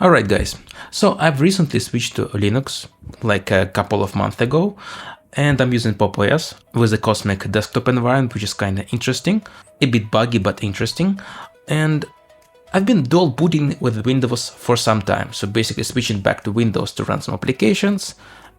Alright guys, so I've recently switched to Linux like a couple of months ago, and I'm using Pop! OS with a Cosmic desktop environment, which is kinda interesting, a bit buggy but interesting, and I've been dual booting with Windows for some time, so basically switching back to Windows to run some applications,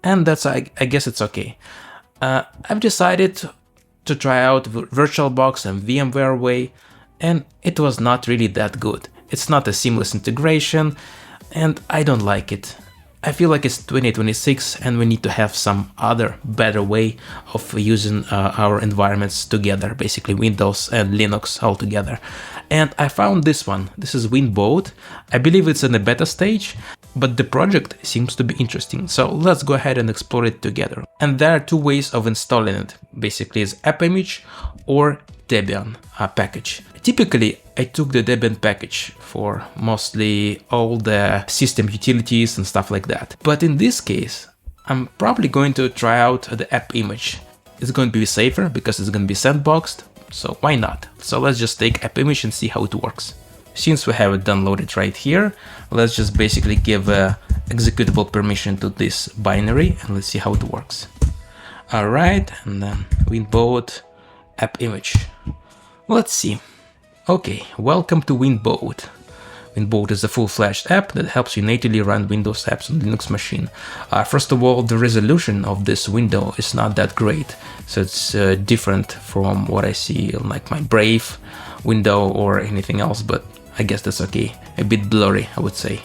and that's, I guess it's okay. I've decided to try out VirtualBox and VMware Way, and it was not really that good. It's not a seamless integration, and I don't like it. I feel like it's 2026 and we need to have some other better way of using our environments together, basically Windows and Linux all together. And I found this one. This is WinBoat. I believe it's in the beta stage, but the project seems to be interesting. So let's go ahead and explore it together. And there are two ways of installing it. Basically it's AppImage or Debian package. Typically, I took the Debian package for mostly all the system utilities and stuff like that. But in this case, I'm probably going to try out the AppImage. It's going to be safer because it's going to be sandboxed, so why not? So let's just take AppImage and see how it works. Since we have it downloaded right here, let's just basically give a executable permission to this binary and let's see how it works. Alright, and then WinBoat, AppImage. Let's see. Okay, welcome to WinBoat. WinBoat is a full-fledged app that helps you natively run Windows apps on Linux machine. First of all, the resolution of this window is not that great, so it's different from what I see on like my Brave window or anything else, but I guess that's okay. A bit blurry, I would say.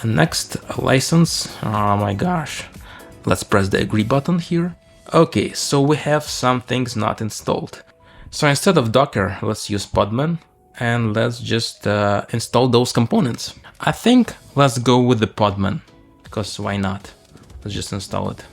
And next, a license. Oh my gosh. Let's press the agree button here. Okay, so we have some things not installed. So instead of Docker, let's use Podman and let's just install those components. I think let's go with the Podman, because why not? Let's just install it.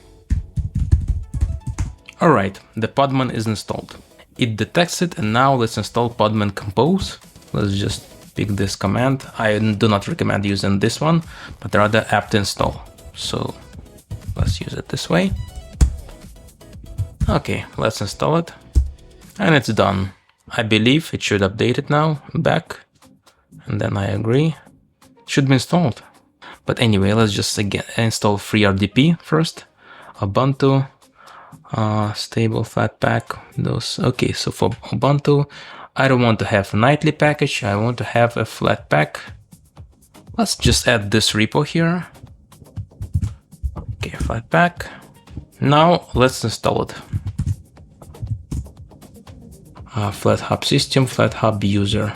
Alright, the Podman is installed. It detects it, and now let's install Podman Compose. Let's just pick this command. I do not recommend using this one, but rather apt install. So let's use it this way. Okay, let's install it. And it's done. I believe it should update it now, back, and then I agree. It should be installed. But anyway, let's just again install FreeRDP first. Ubuntu, stable Flatpak, Windows. Okay, so for Ubuntu, I don't want to have a nightly package, I want to have a Flatpak. Let's just add this repo here. Okay, Flatpak. Now let's install it. FlatHub system, FlatHub user.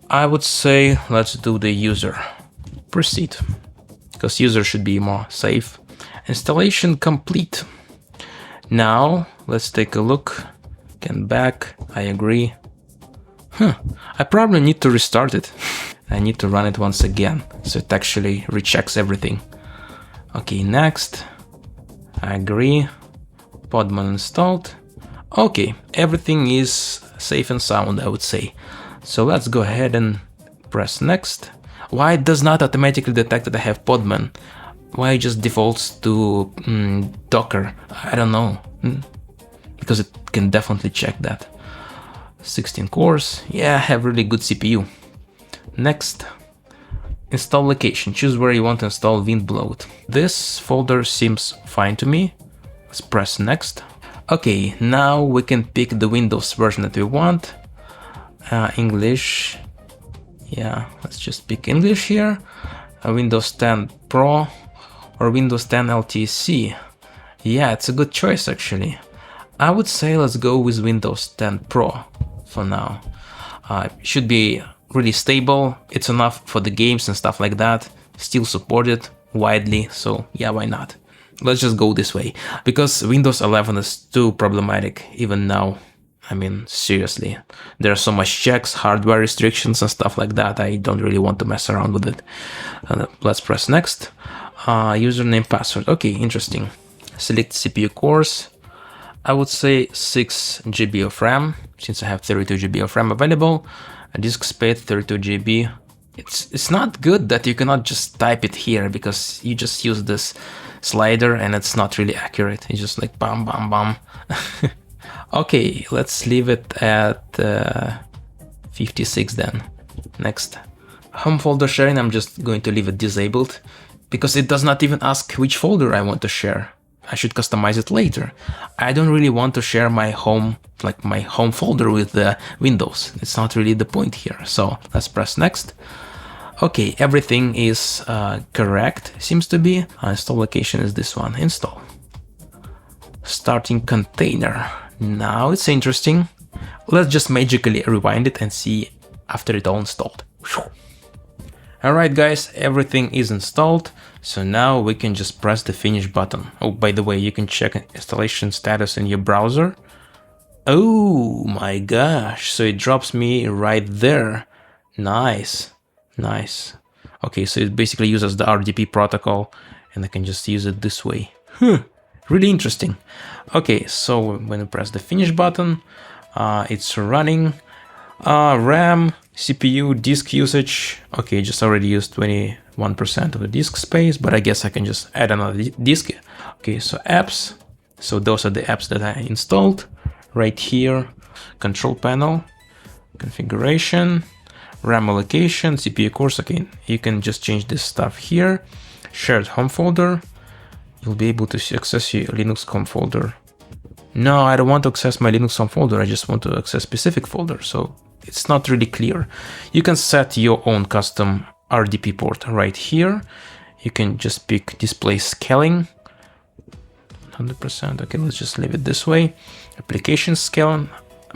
I would say let's do the user. Proceed, because user should be more safe. Installation complete. Now let's take a look. Again, back. I agree. I probably need to restart it. I need to run it once again, so it actually rechecks everything. Okay, next. I agree. Podman installed. Okay, everything is safe and sound, I would say. So let's go ahead and press next. Why it does not automatically detect that I have Podman? Why it just defaults to Docker? I don't know. Because it can definitely check that. 16 cores. Yeah, I have really good CPU. Next. Install location. Choose where you want to install WinBoat. This folder seems fine to me. Let's press next. Okay, now we can pick the Windows version that we want. English. Yeah, let's just pick English here. Windows 10 Pro or Windows 10 LTC. Yeah, it's a good choice actually. I would say let's go with Windows 10 Pro for now. It should be really stable. It's enough for the games and stuff like that. Still supported widely, so yeah, why not? Let's just go this way, because Windows 11 is too problematic even now. I mean, seriously, there are so much checks, hardware restrictions and stuff like that. I don't really want to mess around with it. Let's press next. Username, password. Okay, interesting. Select CPU cores. I would say 6 GB of RAM, since I have 32 GB of RAM available. Disk space 32 GB. It's not good that you cannot just type it here, because you just use this slider and it's not really accurate. It's just like bam bam bam. Okay, let's leave it at 56 then. Next. Home folder sharing, I'm just going to leave it disabled because it does not even ask which folder I want to share. I should customize it later. I don't really want to share my home, like my home folder with Windows. It's not really the point here. So let's press next. Okay, everything is correct, seems to be. Install location is this one, install. Starting container. Now it's interesting. Let's just magically rewind it and see after it all installed. Alright guys, everything is installed, so now we can just press the finish button. Oh, by the way, you can check installation status in your browser. Oh my gosh, so it drops me right there. Nice, nice. Okay, so it basically uses the RDP protocol and I can just use it this way. Really interesting. Okay, so when I press the finish button, it's running. RAM, CPU, disk usage. Okay, just already used 21% of the disk space, but I guess I can just add another disk. Okay, so apps. So those are the apps that I installed. Right here, control panel, configuration, RAM allocation, CPU cores. Okay, you can just change this stuff here. Shared home folder. You'll be able to access your Linux home folder. No, I don't want to access my Linux home folder. I just want to access specific folder. So it's not really clear. You can set your own custom RDP port right here. You can just pick display scaling. 100%. Okay, let's just leave it this way. Application scaling,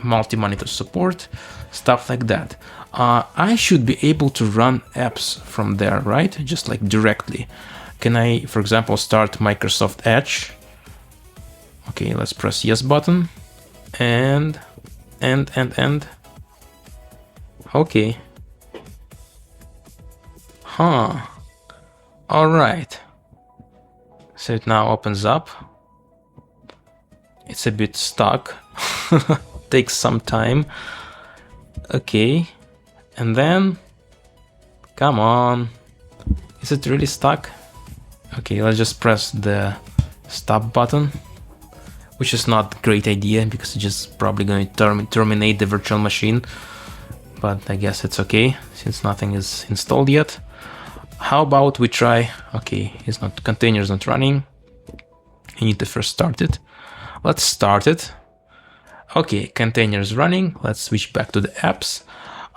multi-monitor support, stuff like that. I should be able to run apps from there, right? Just like directly. Can I, for example, start Microsoft Edge? Okay, let's press yes button. And. Okay. Huh. Alright. So it now opens up. It's a bit stuck. Takes some time. Okay. And then... Come on. Is it really stuck? Okay, let's just press the stop button. Which is not a great idea because it's just probably going to terminate the virtual machine. But I guess it's okay since nothing is installed yet. How about we try... Okay, it's not, container's not running. You need to first start it. Let's start it. Okay, container's running. Let's switch back to the apps.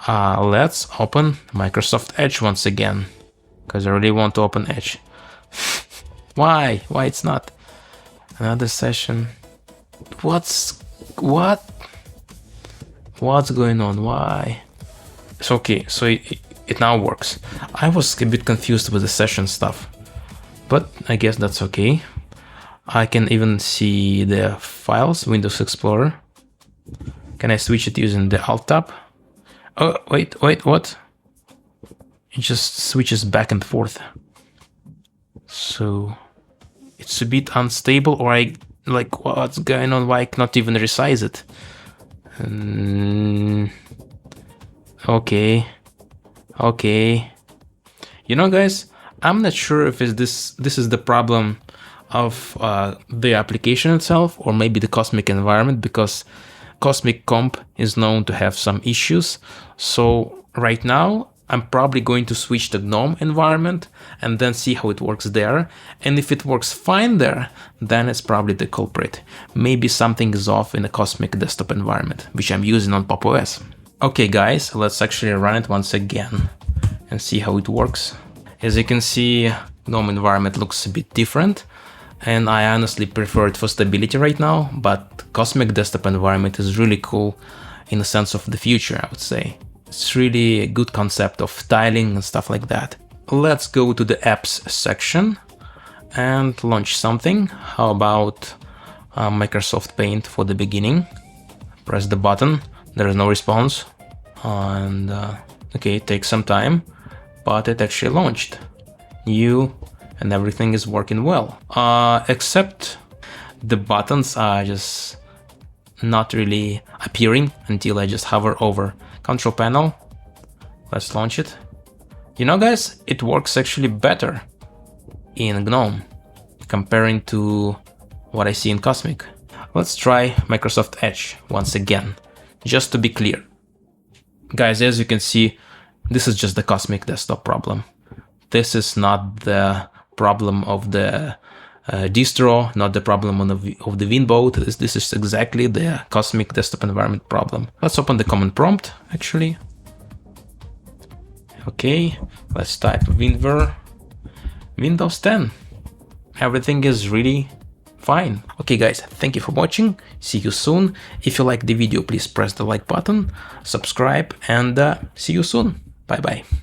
Let's open Microsoft Edge once again. Because I really want to open Edge. Why? Why it's not? Another session. What's going on? Why? It's okay, so it now works. I was a bit confused with the session stuff, but I guess that's okay. I can even see the files, Windows Explorer. Can I switch it using the Alt tab? Oh, wait, what? It just switches back and forth. So it's a bit unstable, or like what's going on? Why I cannot even resize it? Okay. You know, guys, I'm not sure if this is the problem of the application itself, or maybe the Cosmic environment, because Cosmic Comp is known to have some issues. So right now, I'm probably going to switch to GNOME environment and then see how it works there. And if it works fine there, then it's probably the culprit. Maybe something is off in the Cosmic desktop environment, which I'm using on Pop OS. Okay guys, let's actually run it once again and see how it works. As you can see, GNOME environment looks a bit different, and I honestly prefer it for stability right now, but Cosmic desktop environment is really cool in the sense of the future, I would say. It's really a good concept of tiling and stuff like that. Let's go to the apps section and launch something. How about Microsoft Paint for the beginning? Press the button. There is no response. And okay, it takes some time, but it actually launched. New, and everything is working well. Except the buttons are just not really appearing until I just hover over control panel. Let's launch it. You know, guys, it works actually better in GNOME comparing to what I see in Cosmic. Let's try Microsoft Edge once again, just to be clear. Guys, as you can see, This is just the Cosmic Desktop problem. This is not the problem of the distro, not the problem of the WinBoat. This is exactly the Cosmic Desktop Environment problem. Let's open the command prompt, actually. Okay, let's type WinVer Windows 10. Everything is really fine. Okay guys, thank you for watching. See you soon. If you like the video, please press the like button, subscribe, and see you soon. Bye bye.